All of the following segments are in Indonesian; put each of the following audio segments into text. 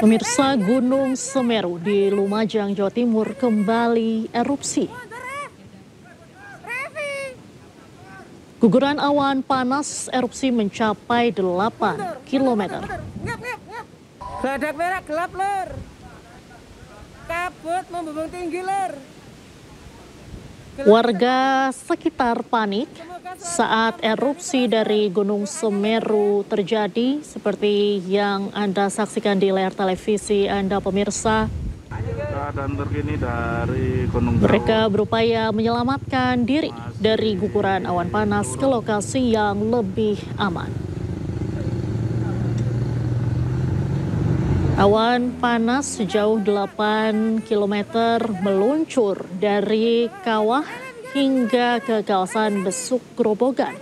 Pemirsa, Gunung Semeru di Lumajang, Jawa Timur kembali erupsi. Guguran awan panas erupsi mencapai 8 km. Badak merah gelap, Lur. Kabut membumbung tinggi, Lur. Warga sekitar panik saat erupsi dari Gunung Semeru terjadi, seperti yang Anda saksikan di layar televisi Anda, pemirsa. Keadaan terkini dari Gunung Mereka berupaya menyelamatkan diri dari guguran awan panas ke lokasi yang lebih aman. Awan panas sejauh 8 km meluncur dari kawah hingga ke kawasan Besuk Grobogan.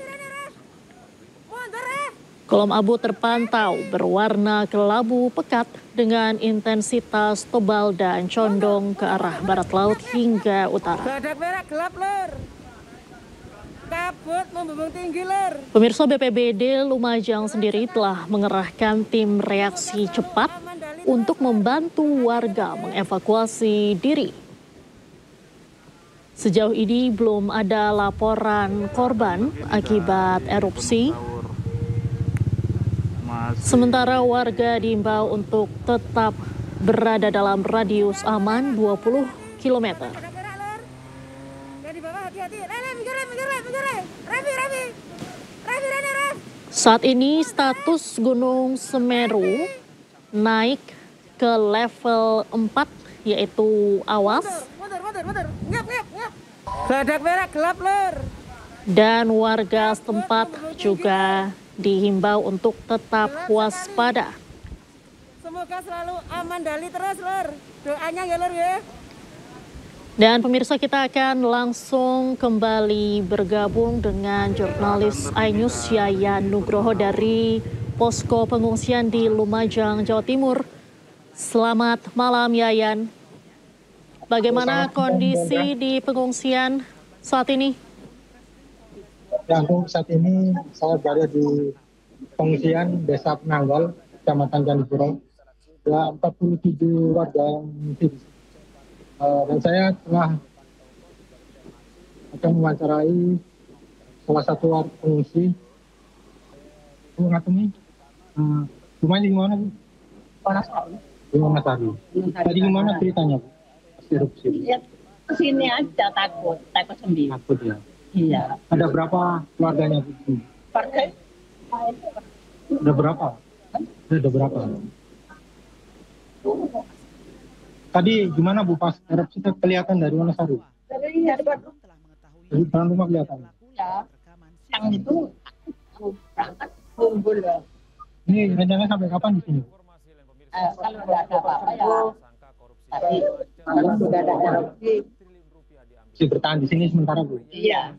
Kolom abu terpantau berwarna kelabu pekat dengan intensitas tebal dan condong ke arah barat laut hingga utara. Badak merah gelap, Lur. Kabut membumbung tinggi, Lur. Pemirsa, BPBD Lumajang sendiri telah mengerahkan tim reaksi cepat untuk membantu warga mengevakuasi diri. Sejauh ini belum ada laporan korban akibat erupsi. Sementara warga diimbau untuk tetap berada dalam radius aman 20 km. Saat ini status Gunung Semeru naik ke level 4, yaitu awas. Badak merah gelap, Lur. Dan warga setempat juga dihimbau untuk tetap waspada. Semoga selalu aman dali terus, Lur. Doanya ya, Lur, ya. Dan pemirsa, kita akan langsung kembali bergabung dengan jurnalis iNews Yayan Nugroho dari posko pengungsian di Lumajang, Jawa Timur. Selamat malam, Yayan. Bagaimana kondisi di pengungsian saat ini? Ya, untuk saat ini saya berada di pengungsian Desa Penanggal, Kecamatan Candipuro. Ya, 47 warga yang mengungsi. Dan saya telah akan mewawancarai salah satu warga pengungsi. Mengatungi, rumahnya gimana, Bu? Gimana tadi? Tadi gimana ceritanya, Bu? Erupsi. Ya, kesini aja takut sendiri. Takut ya? Iya. Ada berapa keluarganya, Bu? Partai. Ada berapa? Ada berapa? Tadi gimana, Bu, pas erupsi kelihatan dari mana, Sari? Dari depan Dari dalam rumah kelihatan? ya. Yang itu aku berangkat kumpul ya. Ini rencananya sampai kapan di sini? Kalau tidak ada apa-apa ya. Tapi kalau sudah ada erupsi. Masih bertahan di sini sementara, Bu? Iya.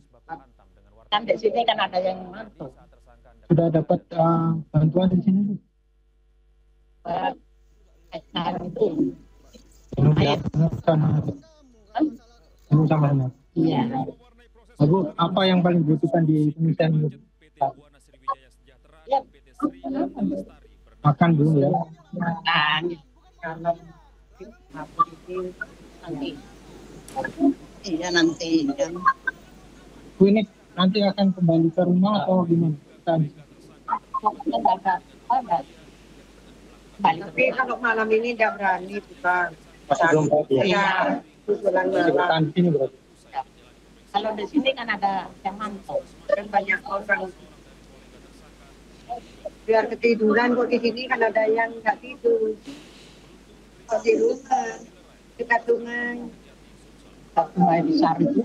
Kan di sini kan ada yang mantu. Sudah dapat bantuan di sini, Bu? Sekarang itu. Sama-sama. Iya. Bu, apa yang paling dibutuhkan di pengungsian ini? Ya. Makan dulu ya. Makan. Kalau nanti. Iya nanti. Bu, ini nanti akan kembali ke rumah atau gimana? Tapi kalau malam ini tidak berani bukan. Masih belum berarti ya? Ya, usulan Masih bertahan malam. di sini berarti? Kalau di sini kan ada yang mantau. Dan banyak orang. Biar ketiduran kok di sini kan ada yang nggak tidur. Kok di rumah, dekat sungai. Sungai besar itu.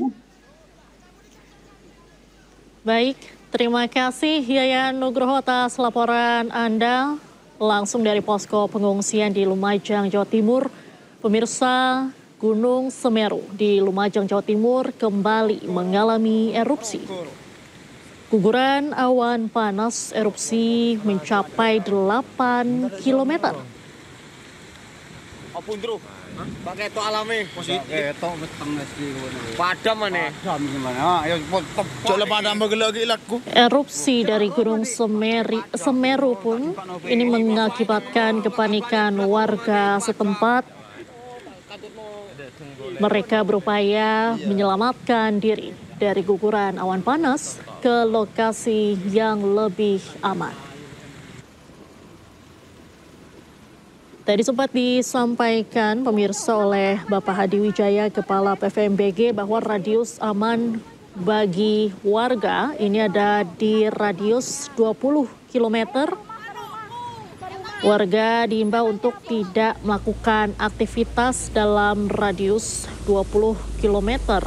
Baik, terima kasih Yayan Nugroho atas laporan Anda langsung dari posko pengungsian di Lumajang, Jawa Timur. Pemirsa, Gunung Semeru di Lumajang, Jawa Timur kembali mengalami erupsi. Guguran awan panas erupsi mencapai 8 km. Pakai itu alami positif. Ketok beteng SD Padam mana? Padam gimana? Ayo coba padam lagi laku. Erupsi dari Gunung Semeru pun ini mengakibatkan kepanikan warga setempat. Mereka berupaya menyelamatkan diri dari guguran awan panas ke lokasi yang lebih aman. Tadi sempat disampaikan pemirsa oleh Bapak Hadi Wijaya, Kepala PVMBG, bahwa radius aman bagi warga ini ada di radius 20 km. Warga diimbau untuk tidak melakukan aktivitas dalam radius 20 km.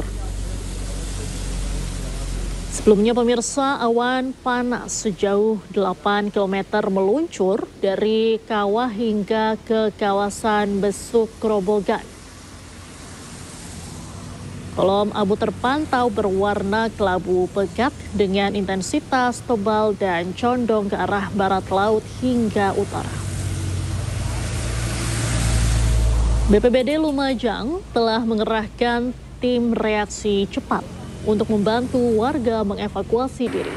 Sebelumnya pemirsa, awan panas sejauh 8 km meluncur dari kawah hingga ke kawasan Besuk Grobogan. Kolom abu terpantau berwarna kelabu pekat dengan intensitas tebal dan condong ke arah barat laut hingga utara. BPBD Lumajang telah mengerahkan tim reaksi cepat untuk membantu warga mengevakuasi diri.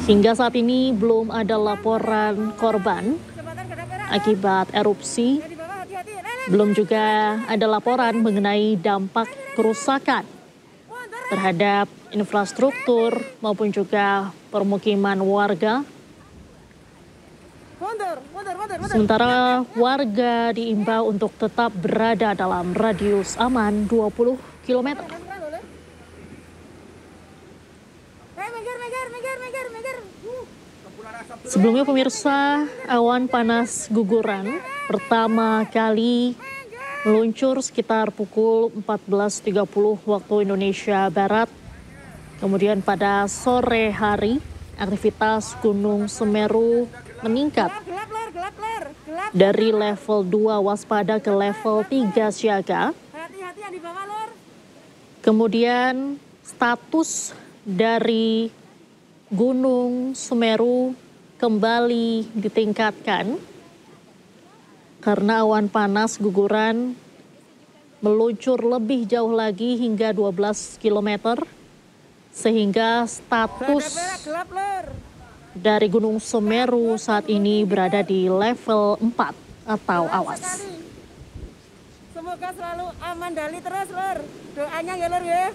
Hingga saat ini belum ada laporan korban akibat erupsi. Belum juga ada laporan mengenai dampak kerusakan terhadap infrastruktur maupun juga permukiman warga. Sementara warga diimbau untuk tetap berada dalam radius aman 20 km. Sebelumnya pemirsa, awan panas guguran pertama kali meluncur sekitar pukul 14.30 waktu Indonesia Barat. Kemudian pada sore hari, aktivitas Gunung Semeru meningkat dari level 2 waspada ke level 3 siaga. Kemudian status dari Gunung Semeru kembali ditingkatkan karena awan panas guguran meluncur lebih jauh lagi hingga 12 km sehingga status dari Gunung Semeru saat ini berada di level 4 atau awas. Semoga selalu aman dali terus, Lur. Doanya ya, Lur ya.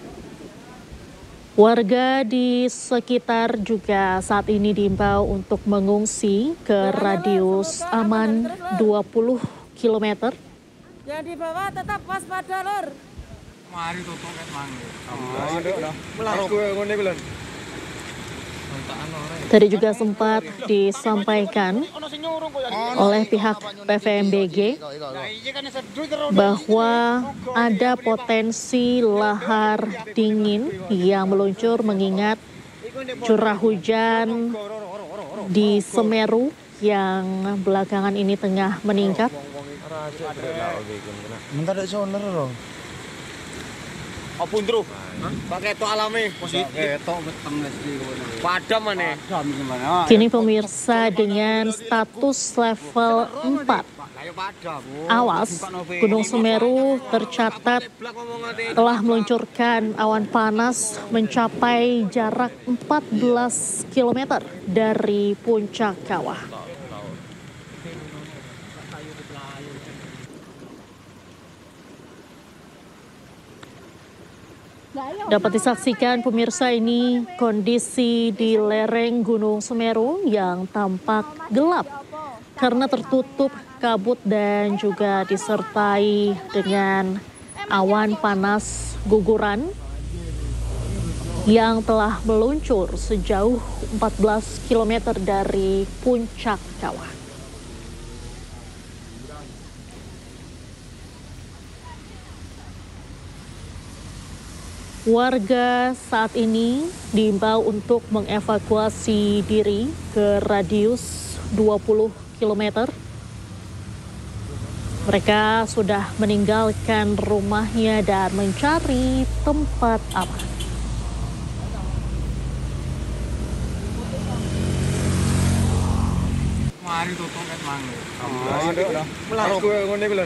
Warga di sekitar juga saat ini diimbau untuk mengungsi ke radius aman 20 km. Yang di bawah tetap waspada, Lur. Mari tutup kan mangga. Tadi juga sempat disampaikan oleh pihak PVMBG bahwa ada potensi lahar dingin yang meluncur mengingat curah hujan di Semeru yang belakangan ini tengah meningkat. Apundro. Pakai itu alami positif. Ketok beteng SD Padam mana? Padam gimana? Kini pemirsa dengan status level 4 awas, Gunung Semeru tercatat telah meluncurkan awan panas mencapai jarak 14 km dari puncak kawah. Dapat disaksikan pemirsa, ini kondisi di lereng Gunung Semeru yang tampak gelap karena tertutup kabut dan juga disertai dengan awan panas guguran yang telah meluncur sejauh 14 km dari puncak kawah. Warga saat ini diimbau untuk mengevakuasi diri ke radius 20 km. Mereka sudah meninggalkan rumahnya dan mencari tempat aman. Mari tutup kan mang. Melaku ngene kuwi lho.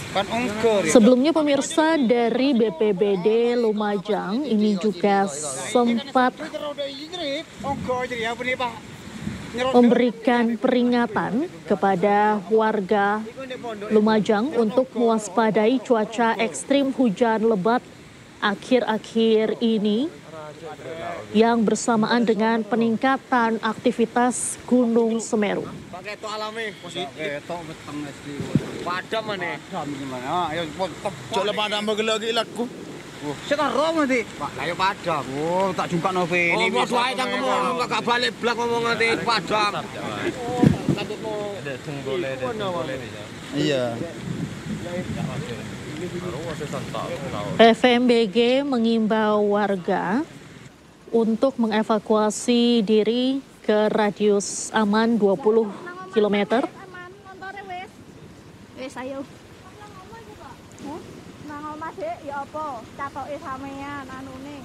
Kan ongkor ya. Sebelumnya pemirsa, dari BPBD Lumajang ini juga sempat memberikan peringatan kepada warga Lumajang untuk mewaspadai cuaca ekstrim hujan lebat akhir-akhir ini yang bersamaan dengan peningkatan aktivitas Gunung Semeru. Pakai itu alami. Ketok beteng SD. Padam maneh. Gimana? Ayo cok lepas nambah gelagi laku. Sekarang nanti. Pak, ayo padam. Oh, tak jungka no ini. Oh, waduh ae cang ngomong gak balik blak ngomong nanti padam. Iya. PVMBG mengimbau warga untuk mengevakuasi diri ke radius aman 20 km. Wis ayo. Nang omah Dik, ya apa? Catoke sampean anune.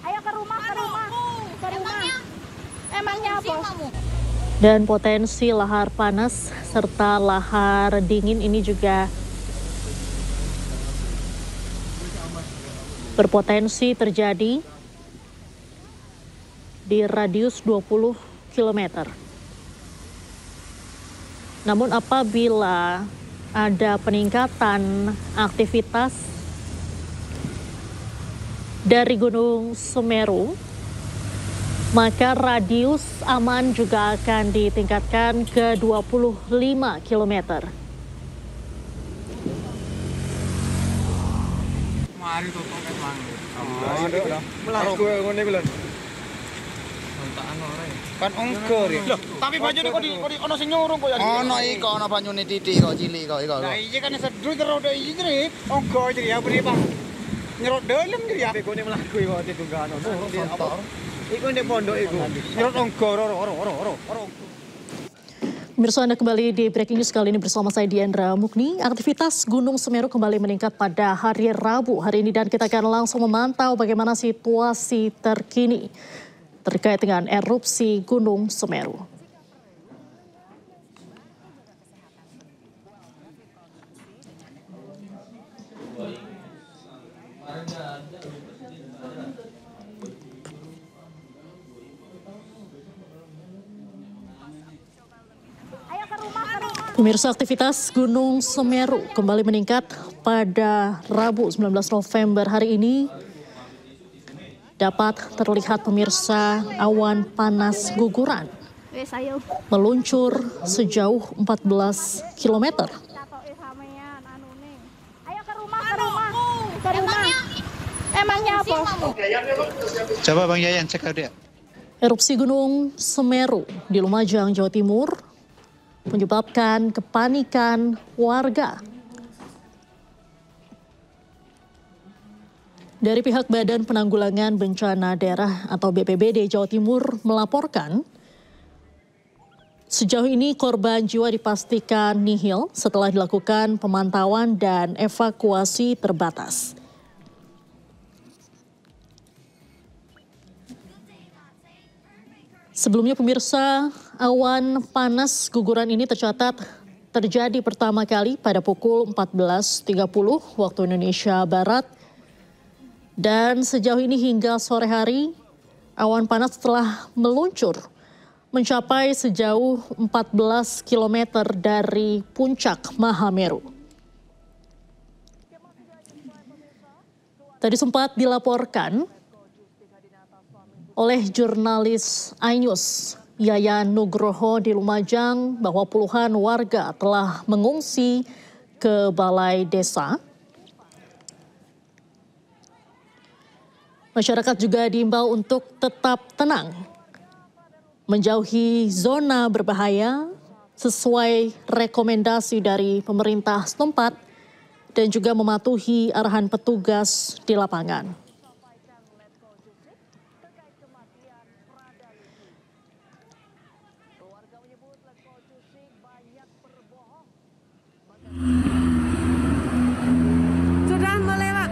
Ayo ke rumah. Emangnya apa? Dan potensi lahar panas serta lahar dingin ini juga berpotensi terjadi di radius 20 km. Namun apabila ada peningkatan aktivitas dari Gunung Semeru, maka radius aman juga akan ditingkatkan ke 25 km. Mari tutup mang. Melaku ngene kuwi lho. Kan ongkor ya. Loh, tapi bajune kok di ono sing nyurung kok ya. Ono iki ono banyune titik kok cilik kok iki. Lah iya kan sedul terus iki jrit. Ongko jadi ya beri Pak. Nyerot dalem jadi ya. Begone melaku kok ditunggan ono. Iku ndek pondok iku. Nyerot ongko oro. Pemirsa, Anda kembali di Breaking News kali ini bersama saya Diandra Mukni. Aktivitas Gunung Semeru kembali meningkat pada hari Rabu hari ini dan kita akan langsung memantau bagaimana situasi terkini terkait dengan erupsi Gunung Semeru. Pemirsa, aktivitas Gunung Semeru kembali meningkat pada Rabu 19 November hari ini. Dapat terlihat pemirsa awan panas guguran Wis ayo. meluncur sejauh 14 km. Catoke sampean anune. Ayo ke rumah. Emangnya apa? Coba Bang Yayan cek dia. Erupsi Gunung Semeru di Lumajang, Jawa Timur menyebabkan kepanikan warga. Dari pihak Badan Penanggulangan Bencana Daerah atau BPBD Jawa Timur melaporkan sejauh ini korban jiwa dipastikan nihil setelah dilakukan pemantauan dan evakuasi terbatas. Sebelumnya pemirsa, awan panas guguran ini tercatat terjadi pertama kali pada pukul 14.30 waktu Indonesia Barat. Dan sejauh ini hingga sore hari, awan panas telah meluncur mencapai sejauh 14 km dari puncak Mahameru. Tadi sempat dilaporkan oleh jurnalis iNews Yayan Nugroho di Lumajang bahwa puluhan warga telah mengungsi ke balai desa. Masyarakat juga diimbau untuk tetap tenang, menjauhi zona berbahaya sesuai rekomendasi dari pemerintah setempat dan juga mematuhi arahan petugas di lapangan. Sudah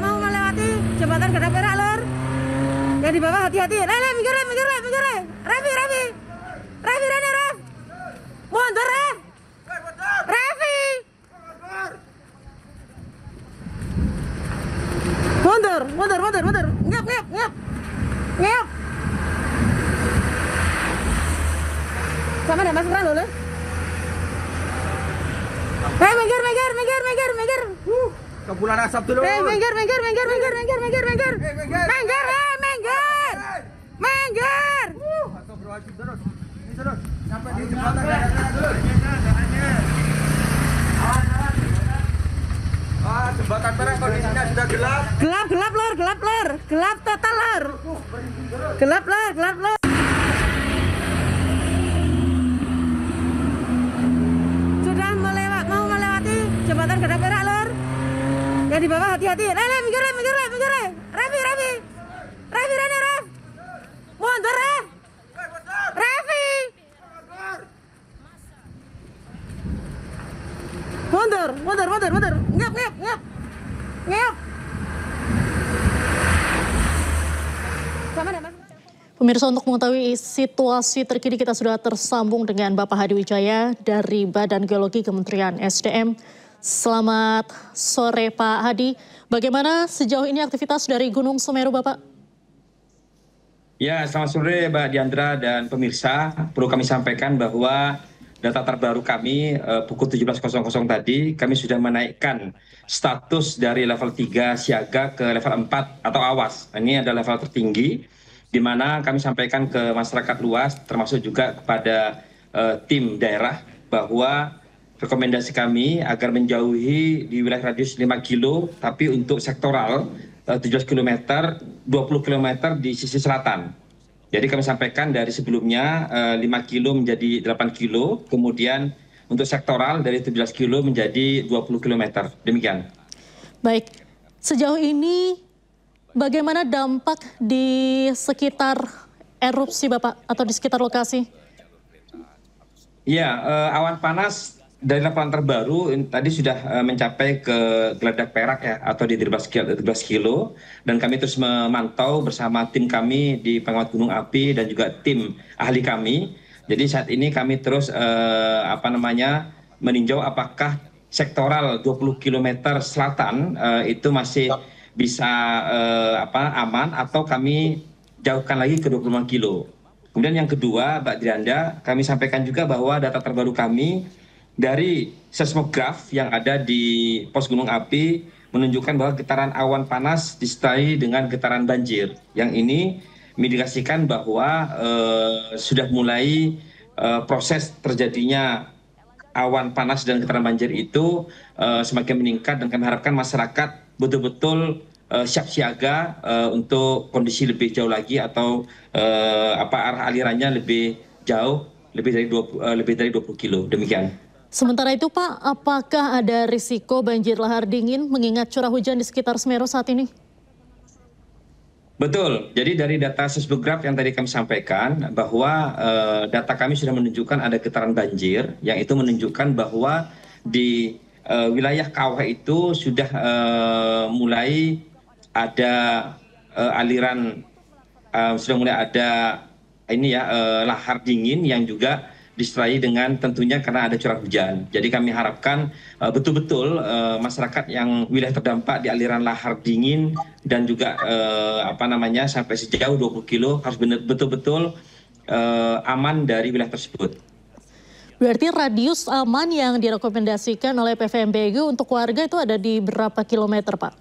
mau melewati jembatan Gada Perak, Lur. Yang di bawah hati-hati. Minggir. Rafi, Rani, Raf. Mundur, Ref. Revi. Mundur. Ngep. Sama ada masuk dulu. Minggir. Kebulan asap dulu. Minggir. Sampai di jembatan perak kondisinya sudah gelap. Gelap total, Lor. Gelap. Sudah mau melewati jembatan Gedang Perak, Lor. Ya di bawah hati-hati. Minggir. Revi. Mundur, Ref. Revi. Mundur. Ngep. Sama ada mas. Pemirsa, untuk mengetahui situasi terkini kita sudah tersambung dengan Bapak Hadi Wijaya dari Badan Geologi Kementerian SDM. Selamat sore Pak Hadi. Bagaimana sejauh ini aktivitas dari Gunung Semeru, Bapak? Ya, selamat sore Mbak Diandra dan pemirsa. Perlu kami sampaikan bahwa data terbaru kami pukul 17.00 tadi, kami sudah menaikkan status dari level 3 siaga ke level 4 atau awas. Ini adalah level tertinggi, di mana kami sampaikan ke masyarakat luas, termasuk juga kepada tim daerah, bahwa rekomendasi kami agar menjauhi di wilayah radius 5 kilo, tapi untuk sektoral 17 km, 20 km di sisi selatan. Jadi kami sampaikan dari sebelumnya 5 kilo menjadi 8 kilo, kemudian untuk sektoral dari 17 kilo menjadi 20 km. Demikian. Baik, sejauh ini bagaimana dampak di sekitar erupsi Bapak atau di sekitar lokasi? Ya, awan panas dari laporan terbaru tadi sudah mencapai ke Geladak Perak ya, atau di 13 kilo, dan kami terus memantau bersama tim kami di Pengawas Gunung Api dan juga tim ahli kami. Jadi saat ini kami terus meninjau apakah sektoral 20 km selatan itu masih bisa aman, atau kami jauhkan lagi ke 25 kilo. Kemudian yang kedua, Mbak Diranda, kami sampaikan juga bahwa data terbaru kami dari seismograf yang ada di pos gunung api menunjukkan bahwa getaran awan panas disertai dengan getaran banjir. Yang ini mengindikasikan bahwa sudah mulai proses terjadinya awan panas dan getaran banjir itu semakin meningkat, dan kami harapkan masyarakat betul-betul siap siaga untuk kondisi lebih jauh lagi, atau arah alirannya lebih jauh, lebih dari 20 kilo. Demikian. Sementara itu Pak, apakah ada risiko banjir lahar dingin mengingat curah hujan di sekitar Semeru saat ini? Betul, jadi dari data seismograf yang tadi kami sampaikan, bahwa data kami sudah menunjukkan ada getaran banjir, yang itu menunjukkan bahwa di wilayah kawah itu sudah mulai ada aliran, sudah mulai ada lahar dingin yang juga disertai dengan tentunya karena ada curah hujan. Jadi kami harapkan betul-betul masyarakat yang wilayah terdampak di aliran lahar dingin dan juga sampai sejauh 20 kilo harus betul-betul aman dari wilayah tersebut. Berarti radius aman yang direkomendasikan oleh PVMBG untuk warga itu ada di berapa kilometer, Pak?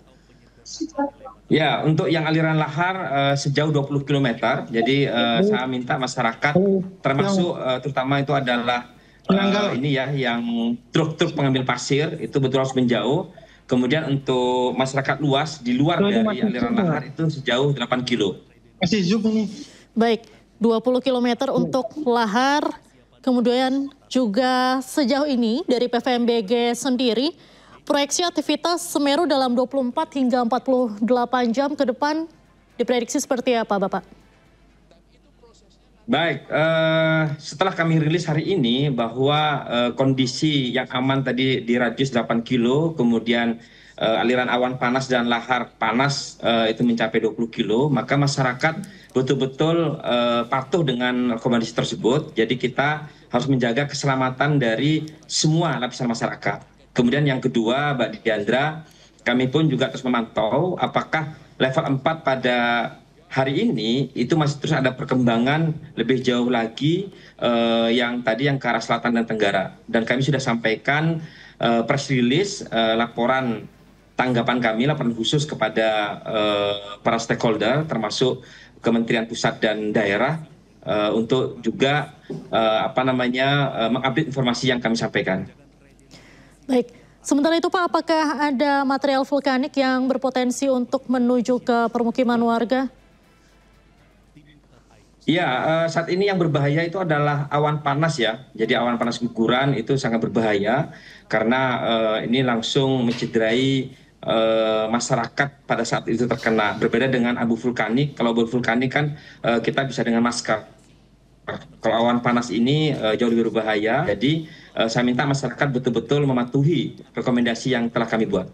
Ya, untuk yang aliran lahar sejauh 20 km. Jadi saya minta masyarakat, termasuk terutama itu adalah yang truk-truk pengambil pasir, itu betul harus menjauh. Kemudian untuk masyarakat luas di luar dari aliran lahar itu sejauh 8 kilo. Masih zoom ini. Baik, 20 km untuk lahar. Kemudian juga sejauh ini dari PVMBG sendiri, proyeksi aktivitas Semeru dalam 24 hingga 48 jam ke depan diprediksi seperti apa, Bapak? Baik, setelah kami rilis hari ini bahwa kondisi yang aman tadi di radius 8 kilo, kemudian aliran awan panas dan lahar panas itu mencapai 20 kilo, maka masyarakat betul-betul patuh dengan rekomendasi tersebut. Jadi kita harus menjaga keselamatan dari semua lapisan masyarakat. Kemudian yang kedua, Mbak Diandra, kami pun juga terus memantau apakah level 4 pada hari ini itu masih terus ada perkembangan lebih jauh lagi yang tadi yang ke arah selatan dan tenggara. Dan kami sudah sampaikan press release laporan tanggapan kami, laporan khusus kepada para stakeholder termasuk Kementerian Pusat dan Daerah untuk juga mengupdate informasi yang kami sampaikan. Baik, sementara itu Pak, apakah ada material vulkanik yang berpotensi untuk menuju ke permukiman warga? Ya, saat ini yang berbahaya itu adalah awan panas ya. Jadi awan panas guguran itu sangat berbahaya karena ini langsung mencederai masyarakat pada saat itu terkena. Berbeda dengan abu vulkanik, kalau abu vulkanik kan kita bisa dengan masker. Kalau awan panas ini jauh lebih berbahaya, jadi saya minta masyarakat betul-betul mematuhi rekomendasi yang telah kami buat.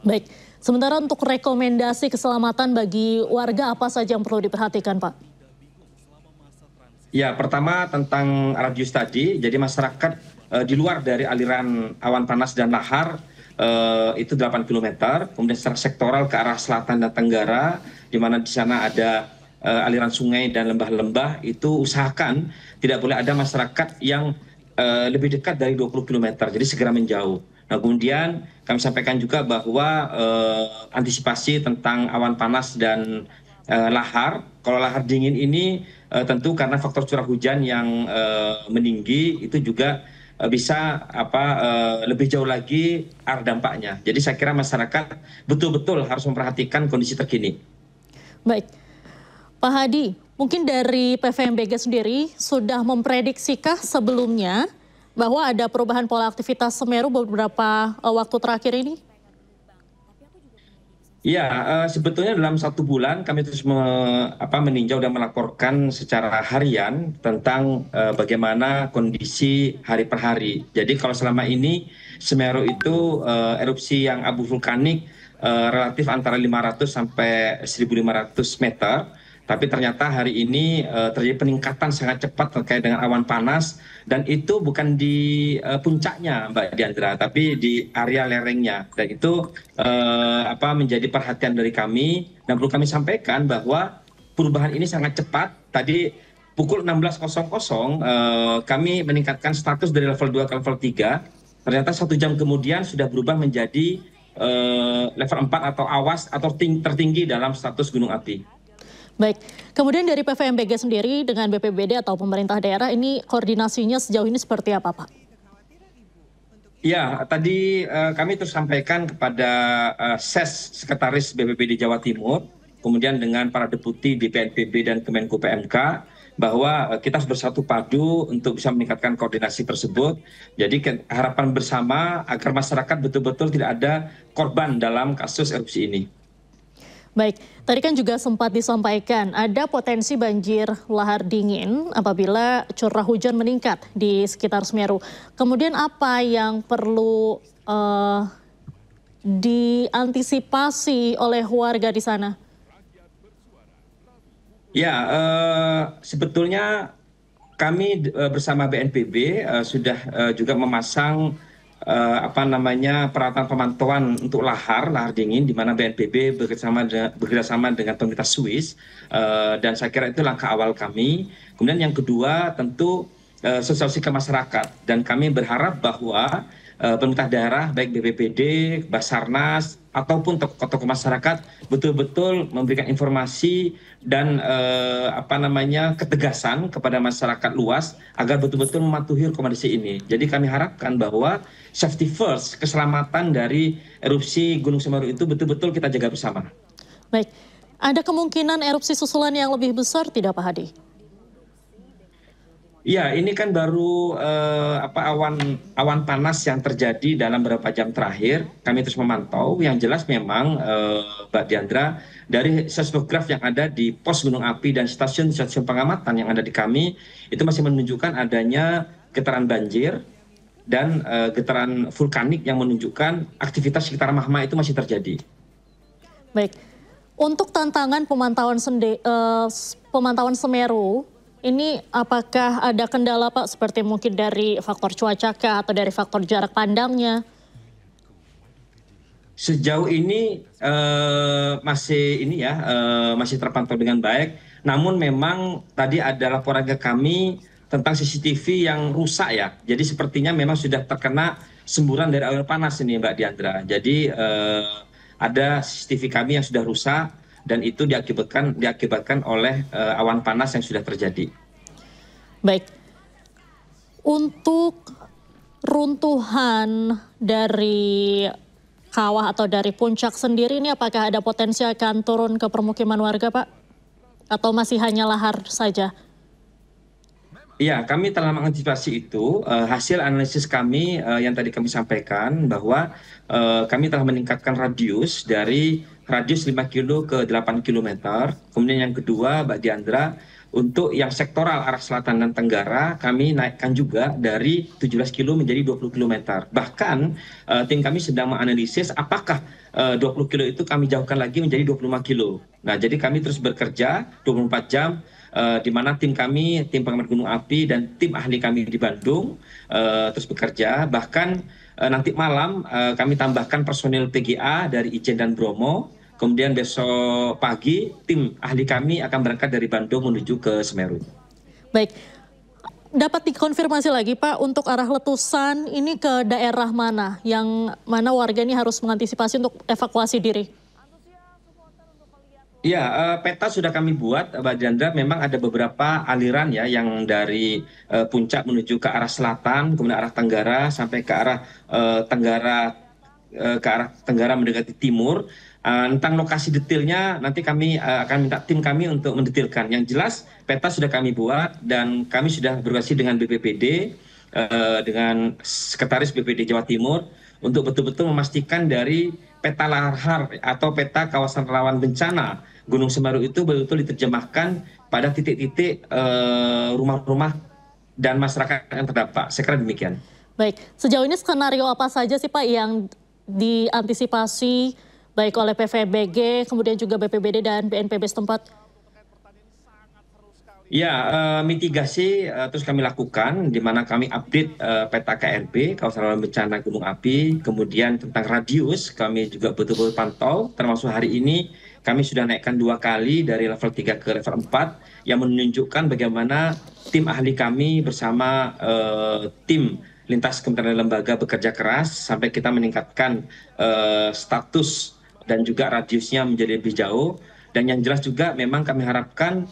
Baik, sementara untuk rekomendasi keselamatan bagi warga apa saja yang perlu diperhatikan, Pak? Ya, pertama tentang radius tadi, jadi masyarakat di luar dari aliran awan panas dan lahar itu 8 km, kemudian secara sektoral ke arah selatan dan tenggara, di mana di sana ada aliran sungai dan lembah-lembah, itu usahakan tidak boleh ada masyarakat yang lebih dekat dari 20 km, jadi segera menjauh. Nah, kemudian kami sampaikan juga bahwa antisipasi tentang awan panas dan lahar. Kalau lahar dingin ini tentu karena faktor curah hujan yang meninggi itu juga bisa lebih jauh lagi arah dampaknya. Jadi saya kira masyarakat betul-betul harus memperhatikan kondisi terkini. Baik, Pak Hadi, mungkin dari PVMBG sendiri sudah memprediksikah sebelumnya bahwa ada perubahan pola aktivitas Semeru beberapa waktu terakhir ini? Ya, sebetulnya dalam 1 bulan kami terus meninjau dan melaporkan secara harian tentang bagaimana kondisi hari per hari. Jadi kalau selama ini Semeru itu erupsi yang abu vulkanik relatif antara 500 sampai 1.500 meter. Tapi ternyata hari ini terjadi peningkatan sangat cepat terkait dengan awan panas, dan itu bukan di puncaknya, Mbak Diandra, tapi di area lerengnya. Dan itu menjadi perhatian dari kami, dan perlu kami sampaikan bahwa perubahan ini sangat cepat. Tadi pukul 16.00 kami meningkatkan status dari level 2 ke level 3. Ternyata 1 jam kemudian sudah berubah menjadi level 4 atau awas atau tertinggi dalam status gunung api. Baik, kemudian dari PVMBG sendiri dengan BPBD atau pemerintah daerah ini koordinasinya sejauh ini seperti apa, Pak? Ya, tadi kami terus sampaikan kepada SES Sekretaris BPBD Jawa Timur, kemudian dengan para deputi di BNPB dan Kemenko PMK, bahwa kita harus bersatu padu untuk bisa meningkatkan koordinasi tersebut. Jadi harapan bersama agar masyarakat betul-betul tidak ada korban dalam kasus erupsi ini. Baik, tadi kan juga sempat disampaikan ada potensi banjir lahar dingin apabila curah hujan meningkat di sekitar Semeru. Kemudian apa yang perlu diantisipasi oleh warga di sana? Ya, sebetulnya kami bersama BNPB sudah juga memasang peralatan pemantauan untuk lahar dingin, di mana BNPB bekerjasama dengan pemerintah Swiss, dan saya kira itu langkah awal kami. Kemudian yang kedua tentu sosialisasi ke masyarakat, dan kami berharap bahwa pemerintah daerah baik BPBD, Basarnas ataupun tokoh-tokoh masyarakat betul-betul memberikan informasi dan ketegasan kepada masyarakat luas agar betul-betul mematuhi rekomendasi ini. Jadi kami harapkan bahwa safety first, keselamatan dari erupsi Gunung Semeru itu betul-betul kita jaga bersama. Baik, ada kemungkinan erupsi susulan yang lebih besar tidak, Pak Hadi? Ya, ini kan baru awan panas yang terjadi dalam beberapa jam terakhir. Kami terus memantau. Yang jelas memang Mbak Diandra, dari seismograf yang ada di pos gunung api dan stasiun-stasiun pengamatan yang ada di kami, itu masih menunjukkan adanya getaran banjir dan getaran vulkanik yang menunjukkan aktivitas sekitar magma itu masih terjadi. Baik, untuk tantangan pemantauan Semeru Ini apakah ada kendala Pak seperti mungkin dari faktor cuaca kah atau dari faktor jarak pandangnya? Sejauh ini masih terpantau dengan baik. Namun memang tadi ada laporan ke kami tentang CCTV yang rusak ya. Jadi sepertinya memang sudah terkena semburan dari air panas ini Mbak Diandra. Jadi ada CCTV kami yang sudah rusak dan itu diakibatkan oleh awan panas yang sudah terjadi. Baik. Untuk runtuhan dari kawah atau dari puncak sendiri ini apakah ada potensi akan turun ke permukiman warga Pak? Atau masih hanya lahar saja? Iya, kami telah mengantisipasi itu. Hasil analisis kami yang tadi kami sampaikan bahwa kami telah meningkatkan radius dari radius 5 kilo ke 8 kilometer. Kemudian yang kedua, Mbak Diandra, untuk yang sektoral arah selatan dan tenggara, kami naikkan juga dari 17 kilo menjadi 20 kilometer. Bahkan tim kami sedang menganalisis apakah 20 kilo itu kami jauhkan lagi menjadi 25 kilo. Nah, jadi kami terus bekerja 24 jam, di mana tim kami, tim pengamat gunung api dan tim ahli kami di Bandung terus bekerja. Bahkan nanti malam kami tambahkan personil PGA dari Ijen dan Bromo. Kemudian besok pagi tim ahli kami akan berangkat dari Bandung menuju ke Semeru. Baik, dapat dikonfirmasi lagi Pak untuk arah letusan ini ke daerah mana? Yang mana warga ini harus mengantisipasi untuk evakuasi diri? Ya, peta sudah kami buat, Mbak Diandra. Memang ada beberapa aliran ya yang dari puncak menuju ke arah selatan, kemudian arah tenggara sampai ke arah tenggara mendekati timur. Tentang lokasi detailnya nanti kami akan minta tim kami untuk mendetailkan. Yang jelas peta sudah kami buat dan kami sudah berkoordinasi dengan BPBD, dengan Sekretaris BPBD Jawa Timur untuk betul-betul memastikan dari peta lahar atau peta kawasan rawan bencana Gunung Semeru itu betul-betul diterjemahkan pada titik-titik rumah-rumah dan masyarakat yang terdampak. Saya kira demikian. Baik, sejauh ini skenario apa saja sih Pak yang diantisipasi baik oleh PVMBG, kemudian juga BPBD dan BNPB setempat? Ya, mitigasi terus kami lakukan, di mana kami update peta KRB, kawasan rawan bencana gunung api, kemudian tentang radius kami juga betul-betul pantau, termasuk hari ini kami sudah naikkan 2 kali dari level 3 ke level 4, yang menunjukkan bagaimana tim ahli kami bersama tim lintas kementerian lembaga bekerja keras sampai kita meningkatkan status dan juga radiusnya menjadi lebih jauh. Dan yang jelas juga memang kami harapkan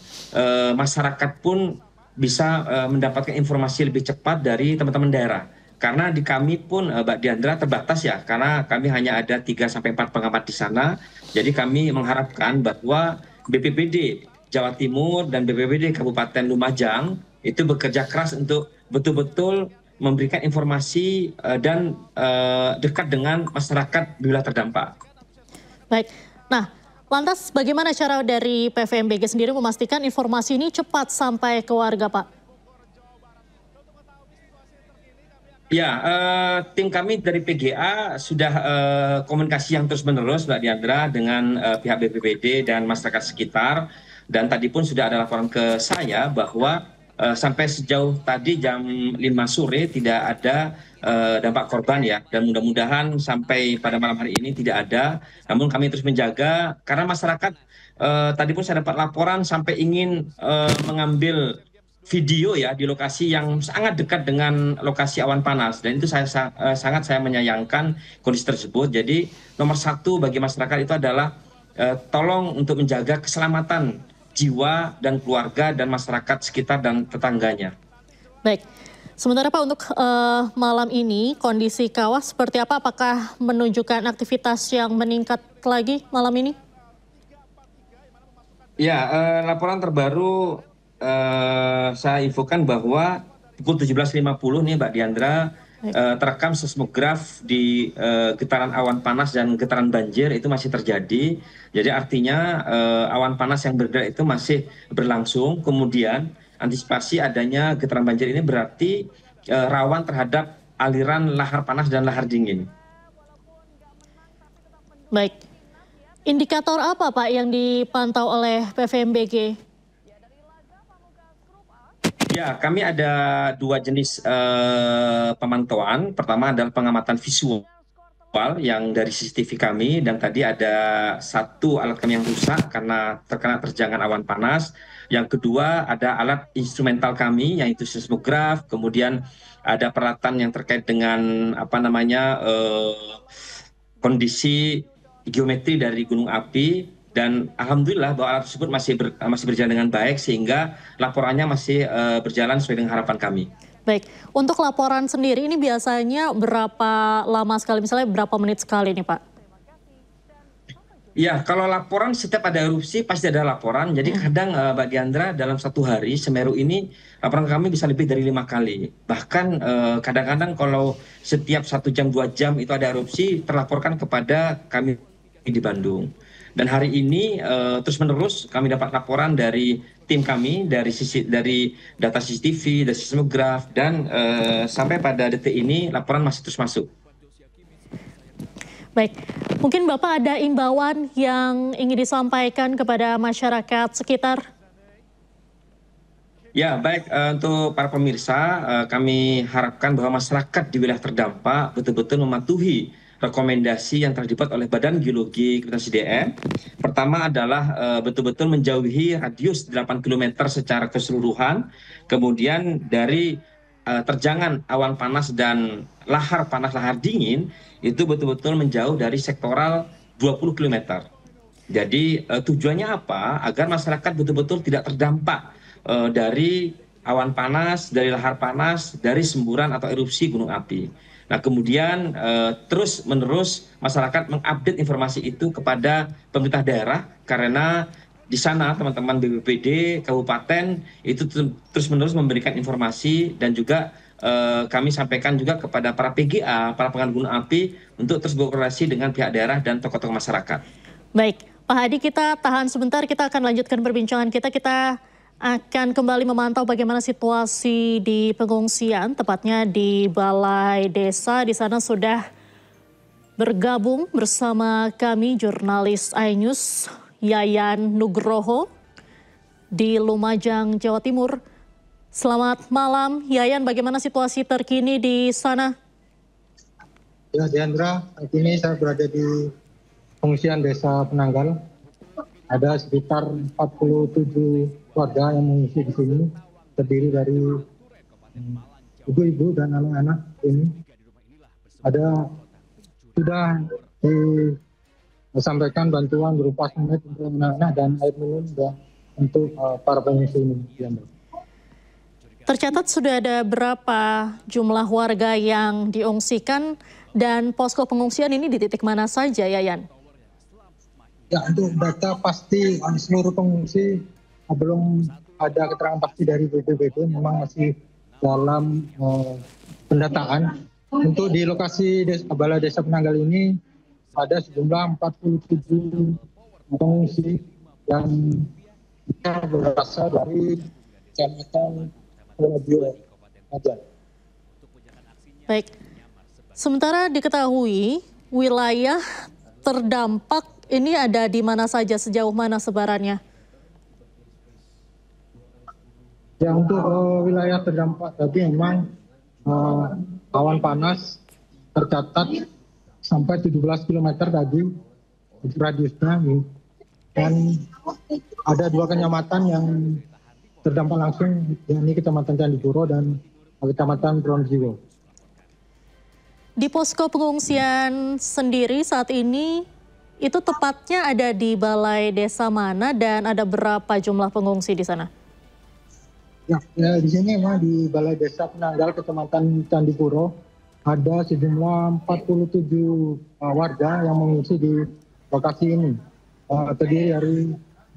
masyarakat pun bisa mendapatkan informasi lebih cepat dari teman-teman daerah. Karena di kami pun Mbak Diandra terbatas ya, karena kami hanya ada 3-4 pengamat di sana. Jadi kami mengharapkan bahwa BPBD Jawa Timur dan BPBD Kabupaten Lumajang itu bekerja keras untuk betul-betul memberikan informasi dan dekat dengan masyarakat bila terdampak. Baik, nah lantas bagaimana cara dari PVMBG sendiri memastikan informasi ini cepat sampai ke warga Pak? Ya, tim kami dari PGA sudah komunikasi yang terus-menerus Mbak Diandra dengan pihak BPBD dan masyarakat sekitar. Dan tadi pun sudah ada laporan ke saya bahwa sampai sejauh tadi jam 5 sore tidak ada dampak korban ya, dan mudah-mudahan sampai pada malam hari ini tidak ada. Namun kami terus menjaga karena masyarakat tadi pun saya dapat laporan sampai ingin mengambil video ya di lokasi yang sangat dekat dengan lokasi awan panas, dan itu sangat saya menyayangkan kondisi tersebut. Jadi nomor 1 bagi masyarakat itu adalah tolong untuk menjaga keselamatan jiwa dan keluarga dan masyarakat sekitar dan tetangganya. Baik, sementara Pak untuk malam ini kondisi kawah seperti apa? Apakah menunjukkan aktivitas yang meningkat lagi malam ini? Ya, laporan terbaru saya infokan bahwa pukul 17.50 nih Mbak Diandra, terekam seismograf di getaran awan panas dan getaran banjir itu masih terjadi. Jadi artinya awan panas yang bergerak itu masih berlangsung. Kemudian antisipasi adanya getaran banjir ini berarti rawan terhadap aliran lahar panas dan lahar dingin. Baik, indikator apa Pak yang dipantau oleh PVMBG? Ya, kami ada dua jenis pemantauan. Pertama adalah pengamatan visual yang dari CCTV kami, dan tadi ada satu alat kami yang rusak karena terkena terjangan awan panas. Yang kedua ada alat instrumental kami yaitu seismograf, kemudian ada peralatan yang terkait dengan kondisi geometri dari gunung api, dan alhamdulillah bahwa alat tersebut masih berjalan dengan baik sehingga laporannya masih berjalan sesuai dengan harapan kami. Baik, untuk laporan sendiri ini biasanya berapa lama sekali, misalnya berapa menit sekali nih Pak? Ya, kalau laporan setiap ada erupsi pasti ada laporan. Jadi kadang Mbak Diandra dalam satu hari Semeru ini laporan kami bisa lebih dari 5 kali. Bahkan kadang-kadang kalau setiap 1 jam 2 jam itu ada erupsi terlaporkan kepada kami di Bandung. Dan hari ini terus-menerus kami dapat laporan dari tim kami, dari data CCTV, dari seismograf, dan sampai pada detik ini laporan masih terus masuk. Baik, mungkin Bapak ada imbauan yang ingin disampaikan kepada masyarakat sekitar? Ya, baik, untuk para pemirsa, kami harapkan bahwa masyarakat di wilayah terdampak betul-betul mematuhi rekomendasi yang telah dibuat oleh Badan Geologi Kementerian SDM. Pertama adalah betul-betul menjauhi radius 8 km secara keseluruhan, kemudian dari terjangan awan panas dan lahar panas, lahar dingin, itu betul-betul menjauh dari sektoral 20 km. Jadi tujuannya apa? Agar masyarakat betul-betul tidak terdampak dari awan panas, dari lahar panas, dari semburan atau erupsi gunung api. Nah, kemudian terus-menerus masyarakat mengupdate informasi itu kepada pemerintah daerah, karena di sana teman-teman BPBD, kabupaten itu terus-menerus memberikan informasi, dan juga kami sampaikan juga kepada para PGA, para pengamatan gunung api, untuk terus berkoordinasi dengan pihak daerah dan tokoh-tokoh masyarakat. Baik, Pak Hadi, kita tahan sebentar, kita akan lanjutkan perbincangan kita. Kita akan kembali memantau bagaimana situasi di pengungsian, tepatnya di Balai Desa. Di sana sudah bergabung bersama kami jurnalis iNews Yayan Nugroho di Lumajang, Jawa Timur. Selamat malam, Yayan. Bagaimana situasi terkini di sana? Ya, Diandra, saat ini saya berada di pengungsian Desa Penanggal. Ada sekitar 47 warga yang mengungsi di sini, terdiri dari ibu-ibu dan anak-anak ini. Sudah disampaikan bantuan berupa semet untuk anak-anak dan air minum untuk para pengungsi ini. Tercatat sudah ada berapa jumlah warga yang diungsikan, dan posko pengungsian ini di titik mana saja, Yayan? Ya, untuk data pasti seluruh pengungsi belum ada keterangan pasti dari BPBD, memang masih dalam pendataan. Untuk di lokasi Balai Desa Penanggal ini ada sejumlah 47 pengungsi yang berasal dari Kecamatan Pronojiwo. Baik, sementara diketahui wilayah terdampak ini ada di mana saja, sejauh mana sebarannya? Ya, untuk wilayah terdampak tadi memang awan panas tercatat sampai 17 km tadi radiusnya, dan ada 2 kecamatan yang terdampak langsung, yakni Kecamatan Candipuro dan Kecamatan Pronojiwo. Di posko pengungsian sendiri saat ini itu tepatnya ada di balai desa mana dan ada berapa jumlah pengungsi di sana? Ya, di sini memang di Balai Desa Penanggal Kecamatan Candipuro ada sejumlah 47 warga yang mengungsi di lokasi ini. Terdiri dari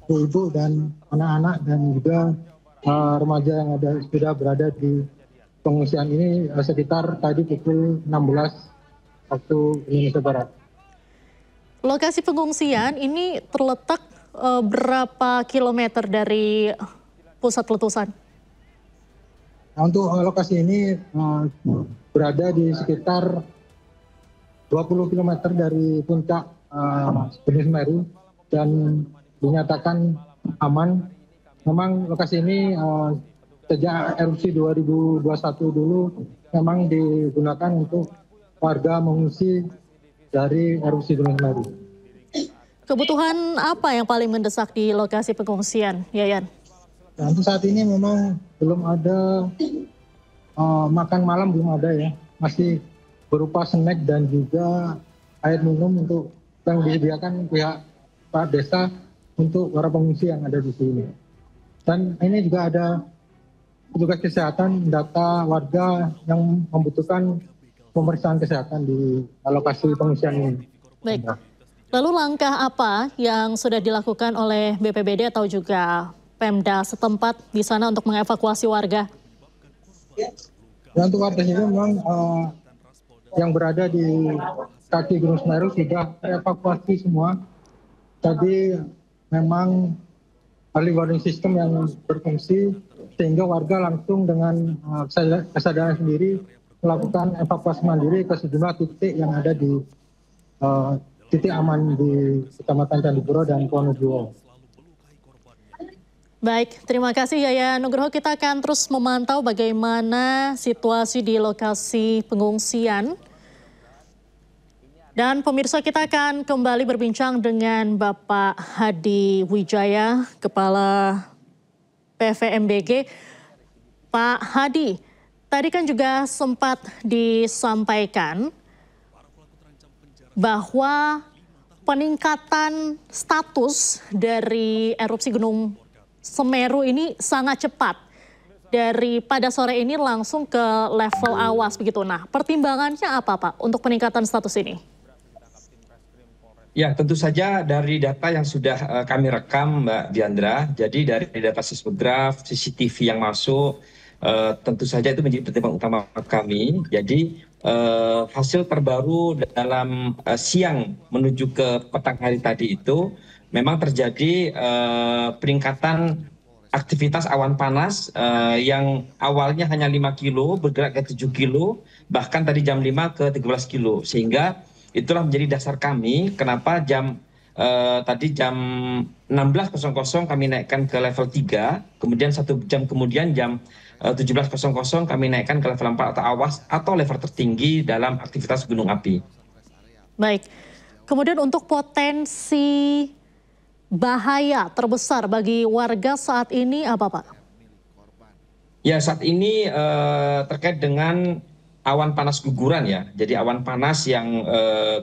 ibu dan anak-anak dan juga remaja yang sudah berada di pengungsian ini sekitar tadi pukul 16 waktu Indonesia Barat. Lokasi pengungsian ini terletak berapa kilometer dari pusat letusan? Nah, untuk lokasi ini berada di sekitar 20 km dari puncak Gunung Semeru dan dinyatakan aman. Memang lokasi ini sejak erupsi 2021 dulu memang digunakan untuk warga mengungsi dari erupsi Gunung Semeru. Kebutuhan apa yang paling mendesak di lokasi pengungsian, Yayan? Nah, untuk saat ini memang belum ada makan malam, belum ada ya. Masih berupa snack dan juga air minum untuk yang disediakan pihak Pak Desa untuk para pengungsi yang ada di sini. Dan ini juga ada petugas kesehatan data warga yang membutuhkan pemeriksaan kesehatan di lokasi pengungsian ini. Baik. Lalu langkah apa yang sudah dilakukan oleh BPBD atau juga Pemda setempat di sana untuk mengevakuasi warga? Ya, untuk warga sini memang yang berada di kaki Gunung Semeru sudah evakuasi semua. Tadi memang early warning system yang berfungsi sehingga warga langsung dengan kesadaran sendiri melakukan evakuasi mandiri ke sejumlah titik yang ada di titik aman di Kecamatan Candipuro dan Wonojiwo. Baik, terima kasih Yayan Nugroho. Kita akan terus memantau bagaimana situasi di lokasi pengungsian. Dan pemirsa, kita akan kembali berbincang dengan Bapak Hadi Wijaya, Kepala PVMBG. Pak Hadi, tadi kan juga sempat disampaikan bahwa peningkatan status dari erupsi Gunung Semeru ini sangat cepat. Dari pada sore ini langsung ke level awas begitu. Nah, pertimbangannya apa Pak untuk peningkatan status ini? Ya, tentu saja dari data yang sudah kami rekam, Mbak Diandra. Jadi dari data seismograf, CCTV yang masuk, tentu saja itu menjadi pertimbangan utama kami. Jadi hasil terbaru dalam siang menuju ke petang hari tadi itu memang terjadi peningkatan aktivitas awan panas yang awalnya hanya 5 kilo bergerak ke 7 kilo, bahkan tadi jam 5 ke 13 kilo. Sehingga itulah menjadi dasar kami kenapa tadi jam 16.00 kami naikkan ke level 3, kemudian 1 jam kemudian jam 17.00 kami naikkan ke level 4 atau awas atau level tertinggi dalam aktivitas gunung api. Baik, kemudian untuk potensi bahaya terbesar bagi warga saat ini apa Pak? Ya, saat ini terkait dengan awan panas guguran ya. Jadi awan panas yang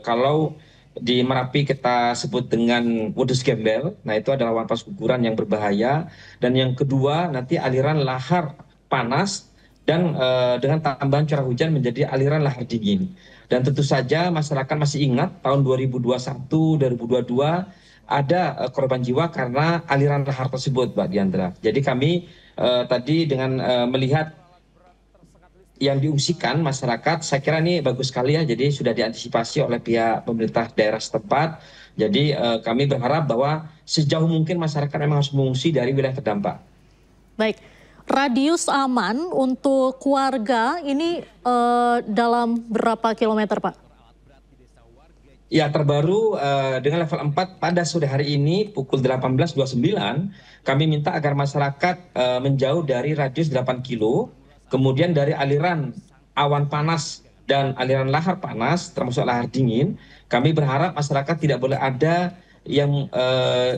kalau di Merapi kita sebut dengan wedus gembel. Nah, itu adalah awan panas guguran yang berbahaya. Dan yang kedua nanti aliran lahar panas dan dengan tambahan curah hujan menjadi aliran lahar dingin. Dan tentu saja masyarakat masih ingat tahun 2021, 2022 ada korban jiwa karena aliran lahar tersebut, Mbak Diandra. Jadi kami tadi dengan melihat yang diungsikan masyarakat, saya kira ini bagus sekali ya. Jadi sudah diantisipasi oleh pihak pemerintah daerah setempat. Jadi kami berharap bahwa sejauh mungkin masyarakat memang harus mengungsi dari wilayah terdampak. Baik, radius aman untuk warga ini dalam berapa kilometer Pak? Ya, terbaru dengan level 4 pada sore hari ini pukul 18.29 kami minta agar masyarakat menjauh dari radius 8 kilo. Kemudian dari aliran awan panas dan aliran lahar panas, termasuk lahar dingin, kami berharap masyarakat tidak boleh ada yang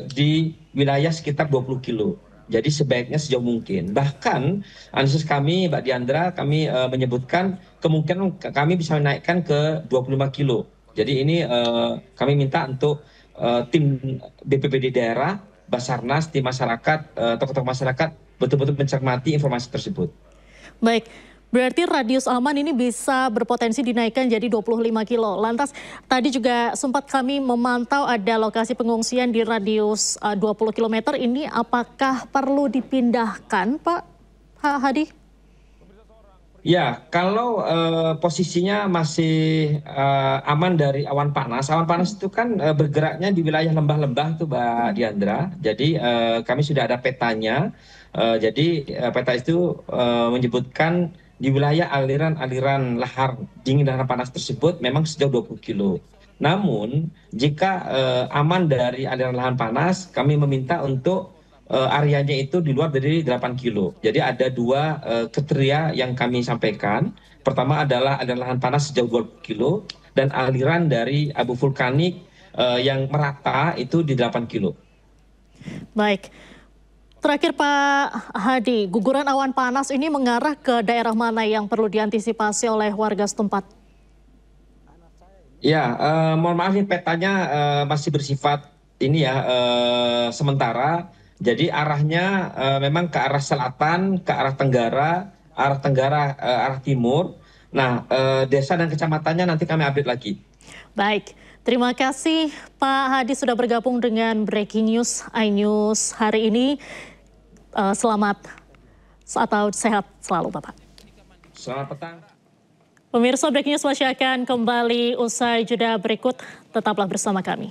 di wilayah sekitar 20 kilo. Jadi sebaiknya sejauh mungkin. Bahkan analisis kami, Mbak Diandra, kami menyebutkan kemungkinan kami bisa menaikkan ke 25 kilo. Jadi ini kami minta untuk tim BPBD daerah, Basarnas, tim masyarakat, tokoh-tokoh masyarakat betul-betul mencermati informasi tersebut. Baik, berarti radius aman ini bisa berpotensi dinaikkan jadi 25 kilo. Lantas tadi juga sempat kami memantau ada lokasi pengungsian di radius 20 km. Ini apakah perlu dipindahkan Pak Hadi? Ya, kalau posisinya masih aman dari awan panas. Awan panas itu kan bergeraknya di wilayah lembah-lembah itu Mbak Diandra. Jadi kami sudah ada petanya. Jadi peta itu menyebutkan di wilayah aliran-aliran lahar dingin dan lahar panas tersebut memang sejauh 20 kilo. Namun jika aman dari aliran lahar panas, kami meminta untuk areanya itu di luar dari 8 kilo. Jadi ada dua kriteria yang kami sampaikan. Pertama adalah ada lahan panas sejauh 20 kilo dan aliran dari abu vulkanik yang merata itu di 8 kilo. Baik. Terakhir Pak Hadi, guguran awan panas ini mengarah ke daerah mana yang perlu diantisipasi oleh warga setempat? Ya, mohon maaf ini petanya masih bersifat ini ya sementara. Jadi arahnya memang ke arah selatan, ke arah tenggara, arah timur. Nah, desa dan kecamatannya nanti kami update lagi. Baik, terima kasih Pak Hadi sudah bergabung dengan Breaking News iNews hari ini. Selamat atau sehat selalu Bapak. Selamat petang. Pemirsa Breaking News masih akan kembali usai jeda berikut. Tetaplah bersama kami.